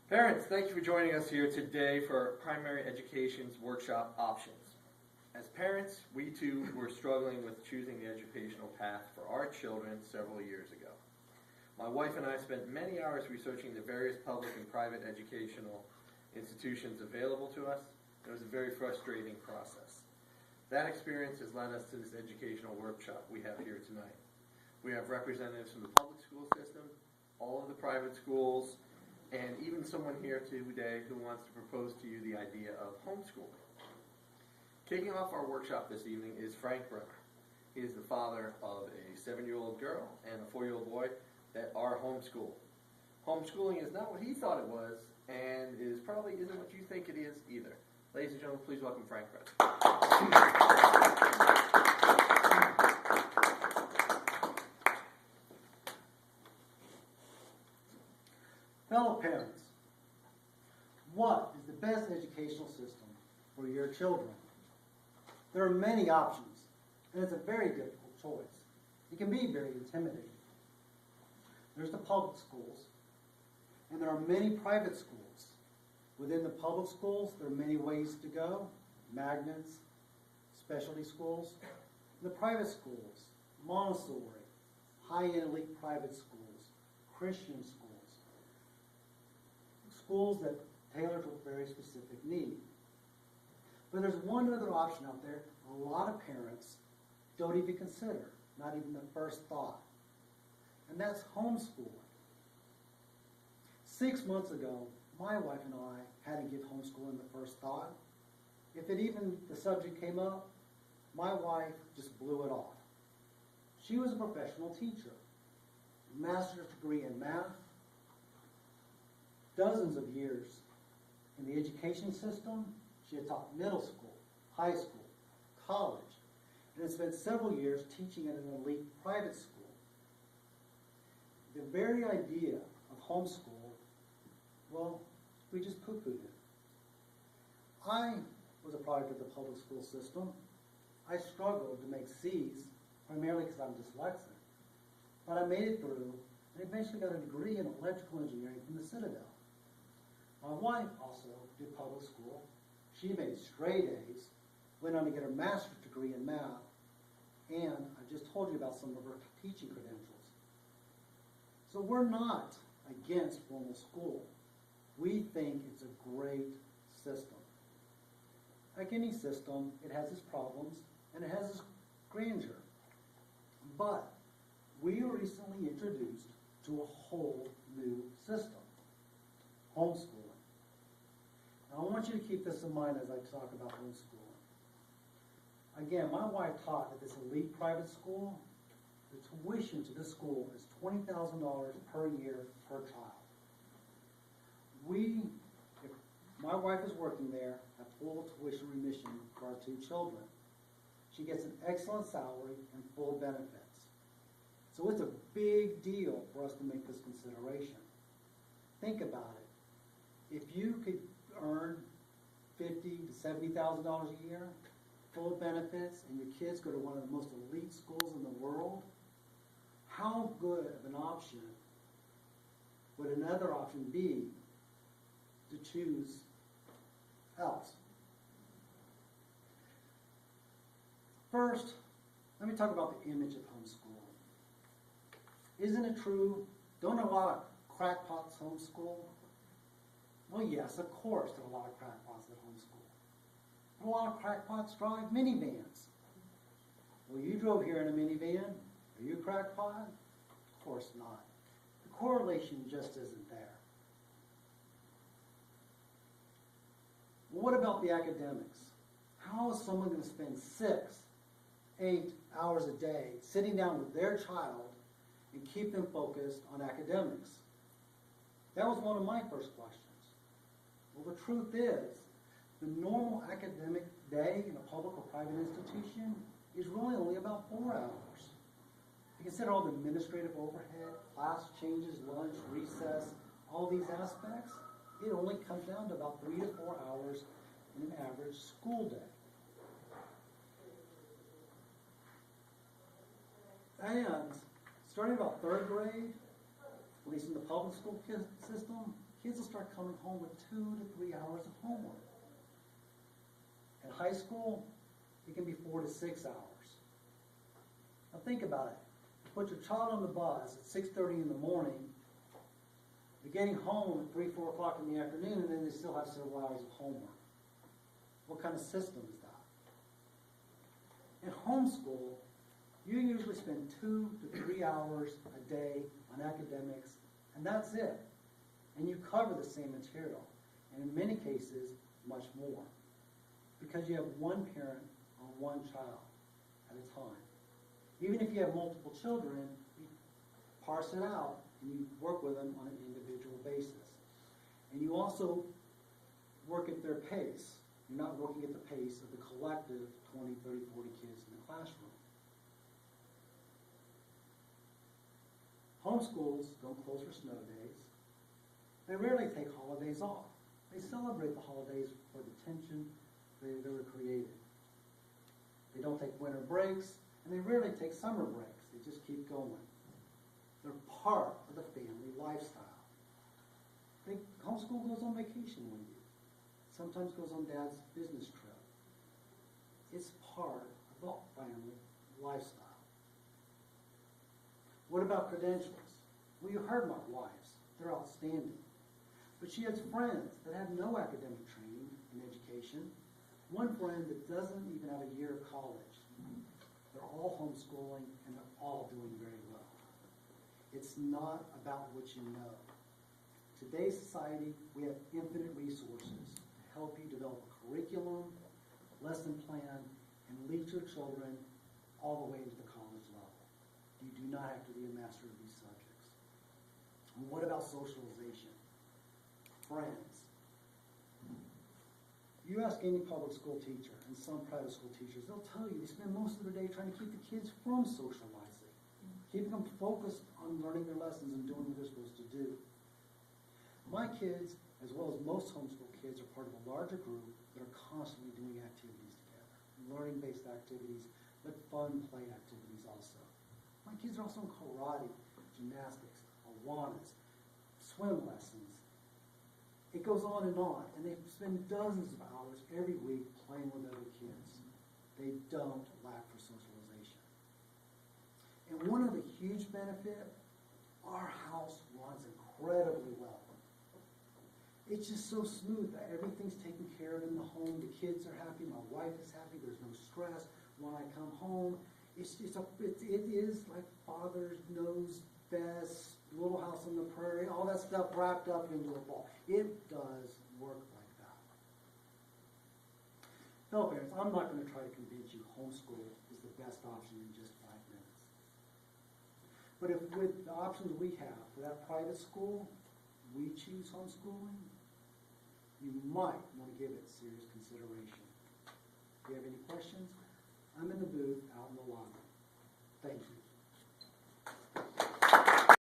Parents, thank you for joining us here today for Primary Education's Workshop Options. As parents, we too were struggling with choosing the educational path for our children several years ago. My wife and I spent many hours researching the various public and private educational institutions available to us. It was a very frustrating process. That experience has led us to this educational workshop we have here tonight. We have representatives from the public school system, all of the private schools, and even someone here today who wants to propose to you the idea of homeschooling. Kicking off our workshop this evening is Frank Brenner. He is the father of a 7-year-old girl and a 4-year-old boy that are homeschooled. Homeschooling is not what he thought it was, and probably isn't what you think it is either. Ladies and gentlemen, please welcome Frank Brenner. Fellow parents, what is the best educational system for your children? There are many options, and it's a very difficult choice. It can be very intimidating. There's the public schools, and there are many private schools. Within the public schools, there are many ways to go: magnets, specialty schools. The private schools, Montessori, high-end elite private schools, Christian schools, schools that tailor to a very specific need. But there's one other option out there a lot of parents don't even consider, not even the first thought, and that's homeschooling. 6 months ago, my wife and I had to give homeschooling the first thought. If the subject came up, my wife just blew it off. She was a professional teacher, master's degree in math, dozens of years in the education system. She had taught middle school, high school, college, and had spent several years teaching at an elite private school. The very idea of homeschool, well, we just poo-pooed it. I was a product of the public school system. I struggled to make C's, primarily because I'm dyslexic, but I made it through and eventually got a degree in electrical engineering from the Citadel. My wife also did public school. She made straight A's, went on to get her master's degree in math, and I just told you about some of her teaching credentials. So we're not against formal school. We think it's a great system. Like any system, it has its problems and it has its grandeur. But we were recently introduced to a whole new system, homeschooling. I want you to keep this in mind as I talk about homeschooling. Again, my wife taught at this elite private school. The tuition to this school is $20,000 per year per child. If my wife is working there, have full tuition remission for our 2 children. She gets an excellent salary and full benefits. So it's a big deal for us to make this consideration. Think about it. If you could earn $50,000 to $70,000 a year, full benefits, and your kids go to one of the most elite schools in the world, how good of an option would another option be to choose else? First, let me talk about the image of homeschooling. Isn't it true? Don't a lot of crackpots homeschool? Well, yes, of course there are a lot of crackpots that homeschool. But a lot of crackpots drive minivans. Well, you drove here in a minivan. Are you a crackpot? Of course not. The correlation just isn't there. Well, what about the academics? How is someone going to spend 6, 8 hours a day sitting down with their child and keep them focused on academics? That was one of my first questions. Well, the truth is, the normal academic day in a public or private institution is really only about 4 hours. If you consider all the administrative overhead, class changes, lunch, recess, all these aspects, it only comes down to about 3 to 4 hours in an average school day. And starting about 3rd grade, at least in the public school system, kids will start coming home with 2 to 3 hours of homework. At high school, it can be 4 to 6 hours. Now think about it. You put your child on the bus at 6:30 in the morning, they're getting home at 3, 4 o'clock in the afternoon, and then they still have several hours of homework. What kind of system is that? In homeschool, you usually spend 2 to 3 hours a day on academics, and that's it. And you cover the same material, and in many cases, much more. Because you have one parent on one child at a time. Even if you have multiple children, you parse it out and you work with them on an individual basis. And you also work at their pace. You're not working at the pace of the collective 20, 30, 40 kids in the classroom. Homeschools don't close for snow days. They rarely take holidays off. They celebrate the holidays for the tension they were created. They don't take winter breaks, and they rarely take summer breaks. They just keep going. They're part of the family lifestyle. Homeschool goes on vacation with you. Sometimes goes on dad's business trip. It's part of the family lifestyle. What about credentials? Well, you heard my wife's. They're outstanding. But she has friends that have no academic training in education. One friend that doesn't even have a year of college. They're all homeschooling and they're all doing very well. It's not about what you know. Today's society, we have infinite resources to help you develop a curriculum, lesson plan, and lead your children all the way into the college level. You do not have to be a master of these subjects. And what about socialization? Friends. You ask any public school teacher and some private school teachers, they'll tell you they spend most of their day trying to keep the kids from socializing, keeping them focused on learning their lessons and doing what they're supposed to do. My kids, as well as most homeschool kids, are part of a larger group that are constantly doing activities together, learning-based activities, but fun play activities also. My kids are also in karate, gymnastics, Awanas, swim lessons. It goes on, and they spend dozens of hours every week playing with other kids. They don't lack for socialization. And one other huge benefit, our house runs incredibly well. It's just so smooth that everything's taken care of in the home. The kids are happy. My wife is happy. There's no stress. When I come home, it is like Father knows best, Little House on the Prairie, all that stuff wrapped up into a ball. It does work like that. Fellow parents, I'm not going to try to convince you homeschool is the best option in just 5 minutes. But if with the options we have for that private school, we choose homeschooling, you might want to give it serious consideration. If you have any questions, I'm in the booth out in the lobby. Thank you.